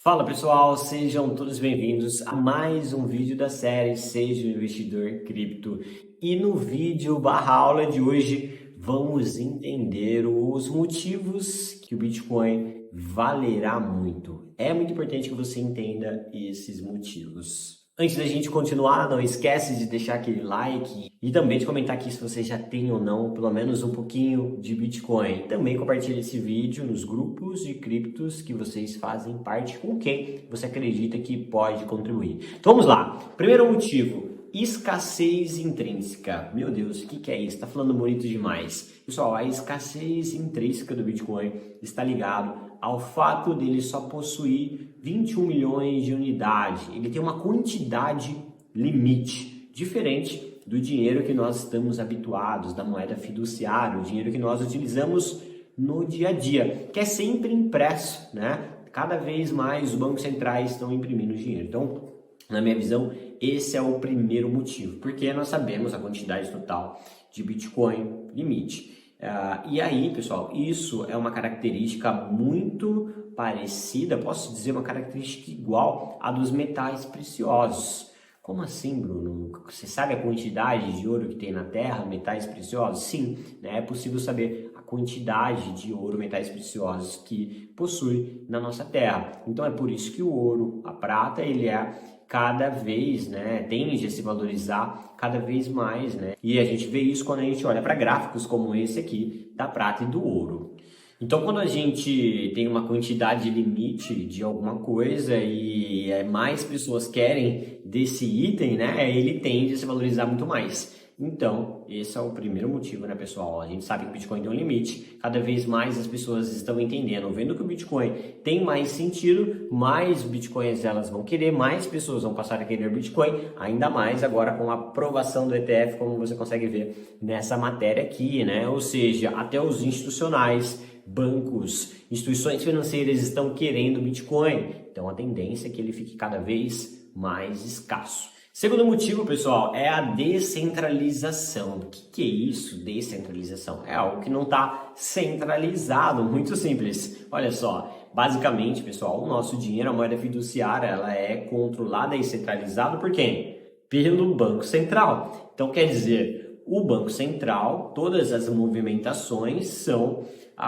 Fala pessoal, sejam todos bem-vindos a mais um vídeo da série Seja um Investidor Cripto. E no vídeo barra aula de hoje vamos entender os motivos que o Bitcoin valerá muito. É muito importante que você entenda esses motivos. Antes da gente continuar, não esquece de deixar aquele like e também de comentar aqui se você já tem ou não pelo menos um pouquinho de Bitcoin. Também compartilhe esse vídeo nos grupos de criptos que vocês fazem parte com quem você acredita que pode contribuir. Então vamos lá. Primeiro motivo, escassez intrínseca. Meu Deus, o que é isso? Tá falando bonito demais. Pessoal, a escassez intrínseca do Bitcoin está ligado ao fato dele só possuir 21 milhões de unidades. Ele tem uma quantidade limite, diferente do dinheiro que nós estamos habituados, da moeda fiduciária, o dinheiro que nós utilizamos no dia a dia, que é sempre impresso, né? Cada vez mais os bancos centrais estão imprimindo dinheiro. Então, na minha visão, esse é o primeiro motivo, porque nós sabemos a quantidade total de Bitcoin limite. E aí, pessoal, isso é uma característica muito parecida, posso dizer uma característica igual à dos metais preciosos. Como assim, Bruno? Você sabe a quantidade de ouro que tem na Terra, metais preciosos? Sim, né? É possível saber a quantidade de ouro, metais preciosos que possui na nossa Terra. Então é por isso que o ouro, a prata, ele é cada vez, né, tende a se valorizar cada vez mais, né? E a gente vê isso quando a gente olha para gráficos como esse aqui, da prata e do ouro. Então, quando a gente tem uma quantidade limite de alguma coisa e mais pessoas querem desse item, né, ele tende a se valorizar muito mais. Então, esse é o primeiro motivo, né, pessoal? A gente sabe que o Bitcoin tem um limite, cada vez mais as pessoas estão entendendo, vendo que o Bitcoin tem mais sentido, mais Bitcoins elas vão querer, mais pessoas vão passar a querer Bitcoin, ainda mais agora com a aprovação do ETF, como você consegue ver nessa matéria aqui, né? Ou seja, até os institucionais, bancos, instituições financeiras estão querendo Bitcoin, então a tendência é que ele fique cada vez mais escasso. Segundo motivo, pessoal, é a descentralização. O que é isso, descentralização? É algo que não está centralizado, muito simples. Olha só, basicamente, pessoal, o nosso dinheiro, a moeda fiduciária, ela é controlada e centralizada por quem? Pelo Banco Central. Então, quer dizer, o Banco Central, todas as movimentações são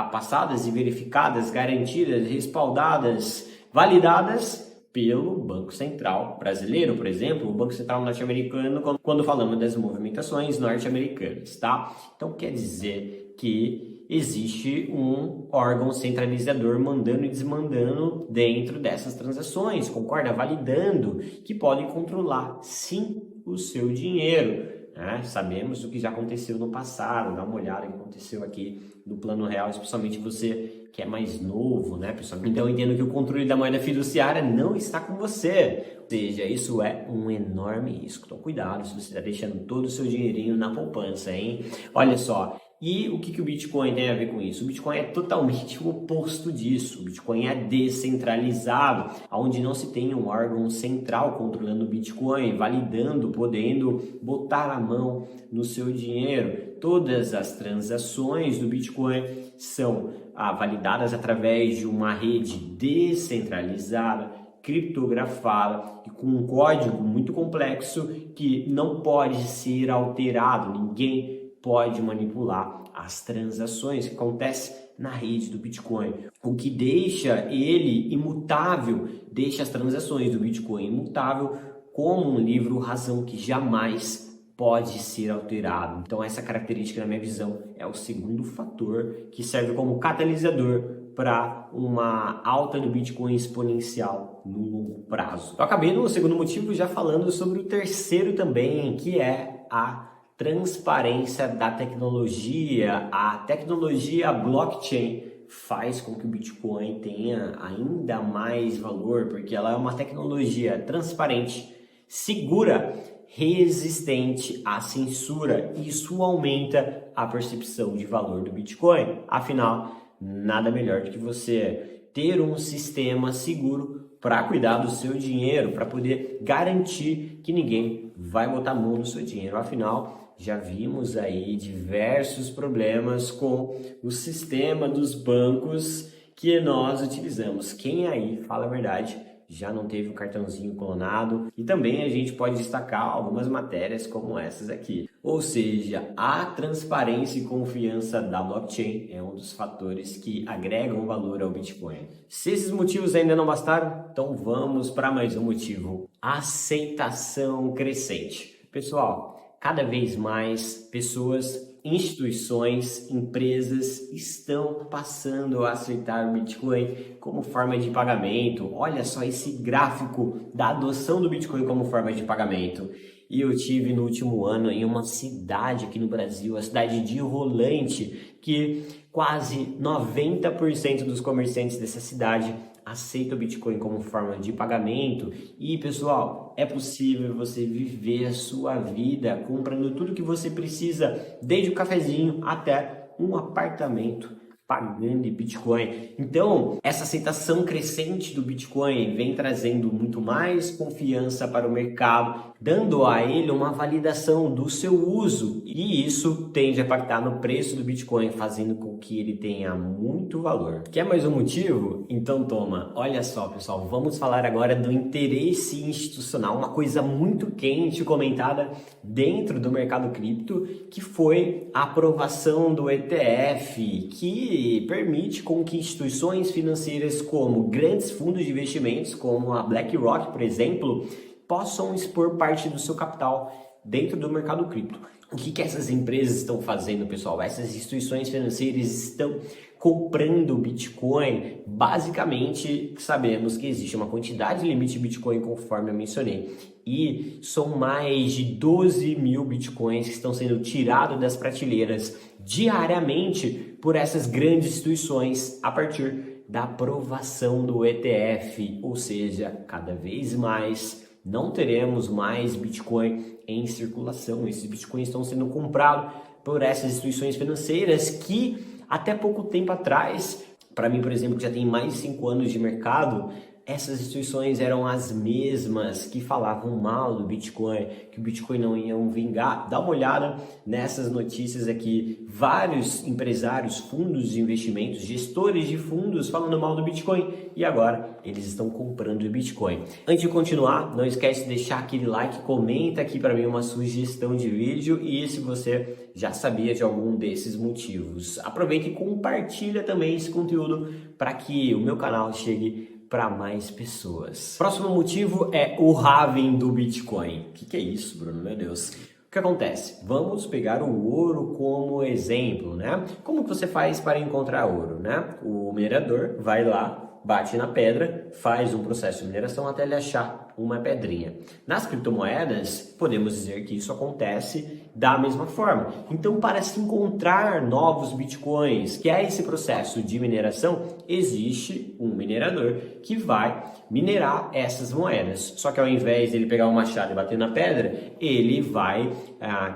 passadas e verificadas, garantidas, respaldadas, validadas pelo Banco Central brasileiro, por exemplo, o Banco Central norte-americano, quando falamos das movimentações norte-americanas, tá? Então quer dizer que existe um órgão centralizador mandando e desmandando dentro dessas transações, concorda? Validando que podem controlar, sim, o seu dinheiro. Sabemos o que já aconteceu no passado, dá uma olhada no que aconteceu aqui no plano real, especialmente você que é mais novo, né, pessoal? Então eu entendo que o controle da moeda fiduciária não está com você, ou seja, isso é um enorme risco. Então cuidado se você está deixando todo o seu dinheirinho na poupança, hein? Olha só, e o que o Bitcoin tem a ver com isso? O Bitcoin é totalmente o oposto disso. O Bitcoin é descentralizado, onde não se tem um órgão central controlando o Bitcoin, validando, podendo botar a mão no seu dinheiro. Todas as transações do Bitcoin são validadas através de uma rede descentralizada, criptografada e com um código muito complexo que não pode ser alterado. Ninguém pode manipular as transações que acontecem na rede do Bitcoin, o que deixa ele imutável, deixa as transações do Bitcoin imutável como um livro razão que jamais pode ser alterado. Então essa característica, na minha visão, é o segundo fator que serve como catalisador para uma alta do Bitcoin exponencial no longo prazo. Eu acabei no segundo motivo já falando sobre o terceiro também, que é a transparência da tecnologia. A tecnologia blockchain faz com que o Bitcoin tenha ainda mais valor, porque ela é uma tecnologia transparente, segura, resistente à censura. Isso aumenta a percepção de valor do Bitcoin. Afinal, nada melhor do que você ter um sistema seguro para cuidar do seu dinheiro, para poder garantir que ninguém vai botar a mão no seu dinheiro. Afinal, já vimos aí diversos problemas com o sistema dos bancos que nós utilizamos. Quem aí, fala a verdade, já não teve um cartãozinho clonado? E também a gente pode destacar algumas matérias como essas aqui. Ou seja, a transparência e confiança da blockchain é um dos fatores que agregam valor ao Bitcoin. Se esses motivos ainda não bastaram, então vamos para mais um motivo: aceitação crescente. Pessoal, cada vez mais pessoas, instituições, empresas estão passando a aceitar o Bitcoin como forma de pagamento. Olha só esse gráfico da adoção do Bitcoin como forma de pagamento. E eu tive no último ano em uma cidade aqui no Brasil, a cidade de Rolante, que quase 90% dos comerciantes dessa cidade aceita o Bitcoin como forma de pagamento. E pessoal, é possível você viver a sua vida comprando tudo que você precisa, desde o cafezinho até um apartamento, pagando em Bitcoin. Então, essa aceitação crescente do Bitcoin vem trazendo muito mais confiança para o mercado, dando a ele uma validação do seu uso, e isso tende a impactar no preço do Bitcoin, fazendo com que ele tenha muito valor. Quer mais um motivo? Então toma. Olha só, pessoal, vamos falar agora do interesse institucional, uma coisa muito quente comentada dentro do mercado cripto, que foi a aprovação do ETF, que permite com que instituições financeiras como grandes fundos de investimentos, como a BlackRock, por exemplo, possam expor parte do seu capital dentro do mercado cripto. O que essas empresas estão fazendo, pessoal? Essas instituições financeiras estão comprando Bitcoin. Basicamente, sabemos que existe uma quantidade limite de Bitcoin, conforme eu mencionei, e são mais de 12 mil Bitcoins que estão sendo tirados das prateleiras diariamente por essas grandes instituições a partir da aprovação do ETF, ou seja, cada vez mais não teremos mais Bitcoin em circulação. Esses Bitcoins estão sendo comprados por essas instituições financeiras que até pouco tempo atrás, para mim, por exemplo, que já tem mais de 5 anos de mercado, essas instituições eram as mesmas que falavam mal do Bitcoin, que o Bitcoin não ia vingar. Dá uma olhada nessas notícias aqui. Vários empresários, fundos de investimentos, gestores de fundos falando mal do Bitcoin, e agora eles estão comprando o Bitcoin. Antes de continuar, não esquece de deixar aquele like, comenta aqui para mim uma sugestão de vídeo, e se você já sabia de algum desses motivos, aproveita e compartilha também esse conteúdo para que o meu canal chegue para mais pessoas. Próximo motivo é o halving do Bitcoin. O que é isso, Bruno? Meu Deus. O que acontece? Vamos pegar o ouro como exemplo, né? Como que você faz para encontrar ouro, né? O minerador vai lá, bate na pedra, faz um processo de mineração até ele achar uma pedrinha. Nas criptomoedas, podemos dizer que isso acontece da mesma forma. Então, para se encontrar novos bitcoins, que é esse processo de mineração, existe um minerador que vai minerar essas moedas. Só que ao invés de ele pegar um machado e bater na pedra, ele vai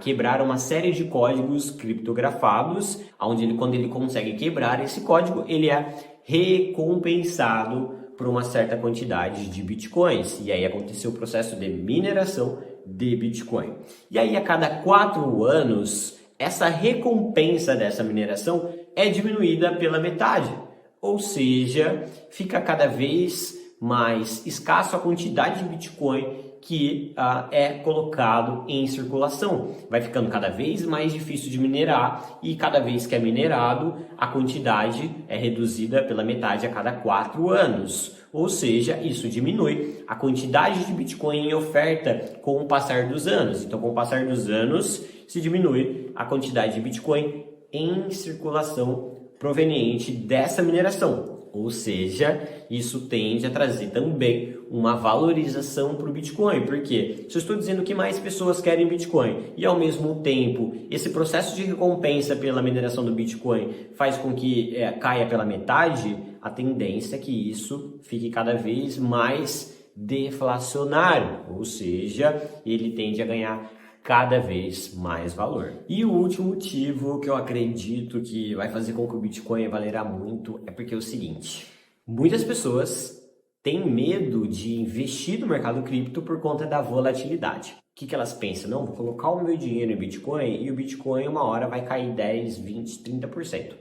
quebrar uma série de códigos criptografados, onde quando ele consegue quebrar esse código, ele é recompensado por uma certa quantidade de bitcoins. E aí aconteceu o processo de mineração de Bitcoin. E aí a cada 4 anos, essa recompensa dessa mineração é diminuída pela metade. Ou seja, fica cada vez mais escasso a quantidade de Bitcoin que é colocado em circulação. Vai ficando cada vez mais difícil de minerar, e cada vez que é minerado, a quantidade é reduzida pela metade a cada 4 anos. Ou seja, isso diminui a quantidade de Bitcoin em oferta com o passar dos anos. Então, com o passar dos anos, se diminui a quantidade de Bitcoin em circulação proveniente dessa mineração. Ou seja, isso tende a trazer também uma valorização para o Bitcoin. Porque se eu estou dizendo que mais pessoas querem Bitcoin e ao mesmo tempo esse processo de recompensa pela mineração do Bitcoin faz com que caia pela metade, a tendência é que isso fique cada vez mais deflacionário. Ou seja, ele tende a ganhar cada vez mais valor. E o último motivo que eu acredito que vai fazer com que o Bitcoin valerá muito é porque é o seguinte: muitas pessoas têm medo de investir no mercado cripto por conta da volatilidade. O que elas pensam? Não, vou colocar o meu dinheiro em Bitcoin e o Bitcoin uma hora vai cair 10, 20, 30%.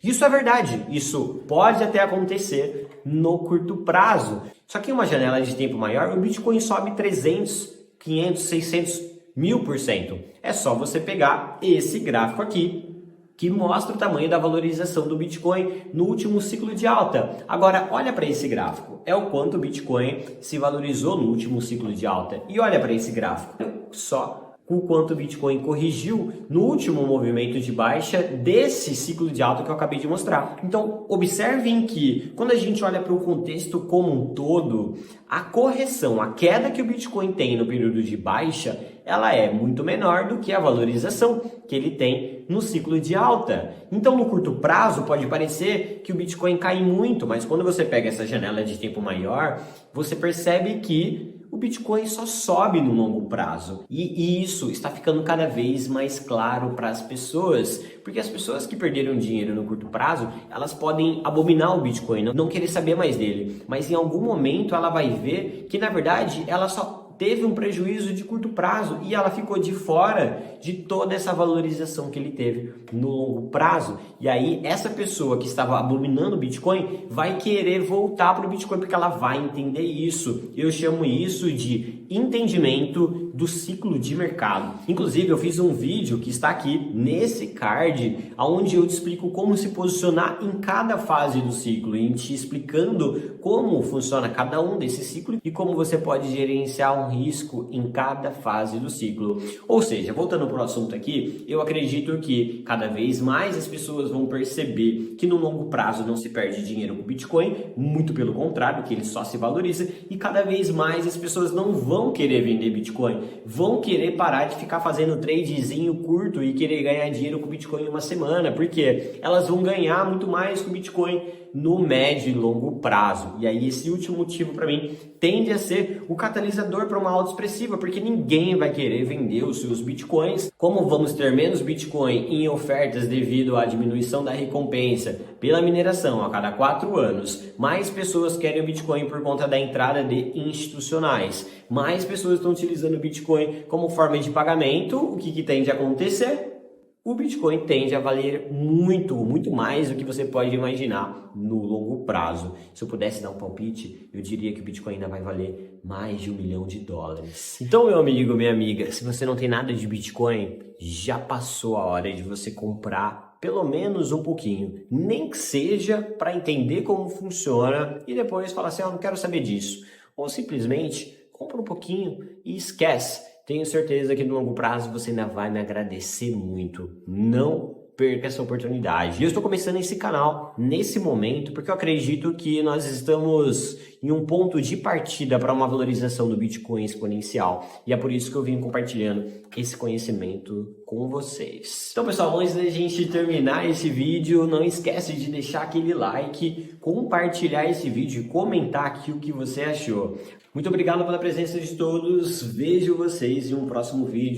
Isso é verdade, isso pode até acontecer no curto prazo. Só que em uma janela de tempo maior, o Bitcoin sobe 300, 500, 600, 1000%. É só você pegar esse gráfico aqui, que mostra o tamanho da valorização do Bitcoin no último ciclo de alta. Agora, olha para esse gráfico. É o quanto o Bitcoin se valorizou no último ciclo de alta. E olha para esse gráfico. Só o quanto o Bitcoin corrigiu no último movimento de baixa desse ciclo de alta que eu acabei de mostrar. Então, observem que quando a gente olha para o contexto como um todo, a correção, a queda que o Bitcoin tem no período de baixa, ela é muito menor do que a valorização que ele tem no ciclo de alta. Então, no curto prazo, pode parecer que o Bitcoin cai muito, mas quando você pega essa janela de tempo maior, você percebe que o Bitcoin só sobe no longo prazo. E isso está ficando cada vez mais claro para as pessoas, porque as pessoas que perderam dinheiro no curto prazo, elas podem abominar o Bitcoin, não querer saber mais dele, mas em algum momento ela vai ver que, na verdade, ela só teve um prejuízo de curto prazo e ela ficou de fora de toda essa valorização que ele teve no longo prazo. E aí essa pessoa que estava abominando o Bitcoin vai querer voltar para o Bitcoin porque ela vai entender isso. Eu chamo isso de entendimento do ciclo de mercado. Inclusive eu fiz um vídeo que está aqui nesse card, onde eu te explico como se posicionar em cada fase do ciclo, e te explicando como funciona cada um desses ciclos e como você pode gerenciar um risco em cada fase do ciclo. Ou seja, voltando para o assunto aqui, eu acredito que cada vez mais as pessoas vão perceber que no longo prazo não se perde dinheiro com o Bitcoin, muito pelo contrário, que ele só se valoriza, e cada vez mais as pessoas não vão querer vender Bitcoin, vão querer parar de ficar fazendo tradezinho curto e querer ganhar dinheiro com o Bitcoin em uma semana, porque elas vão ganhar muito mais com o Bitcoin no médio e longo prazo. E aí esse último motivo para mim tende a ser o catalisador para uma alta expressiva, porque ninguém vai querer vender os seus Bitcoins. Como vamos ter menos Bitcoin em ofertas devido à diminuição da recompensa pela mineração a cada 4 anos, mais pessoas querem o Bitcoin por conta da entrada de institucionais, mais pessoas estão utilizando o Bitcoin como forma de pagamento. O que tende a acontecer? O Bitcoin tende a valer muito, muito mais do que você pode imaginar no longo prazo. Se eu pudesse dar um palpite, eu diria que o Bitcoin ainda vai valer mais de $1 milhão. Então, meu amigo, minha amiga, se você não tem nada de Bitcoin, já passou a hora de você comprar pelo menos um pouquinho. Nem que seja para entender como funciona e depois falar assim, eu não quero saber disso. Ou simplesmente compra um pouquinho e esquece. Tenho certeza que no longo prazo você ainda vai me agradecer muito. Não perca essa oportunidade. Eu estou começando esse canal nesse momento porque eu acredito que nós estamos em um ponto de partida para uma valorização do Bitcoin exponencial. E é por isso que eu vim compartilhando esse conhecimento com vocês. Então, pessoal, antes da gente terminar esse vídeo, não esquece de deixar aquele like, compartilhar esse vídeo e comentar aqui o que você achou. Muito obrigado pela presença de todos. Vejo vocês em um próximo vídeo.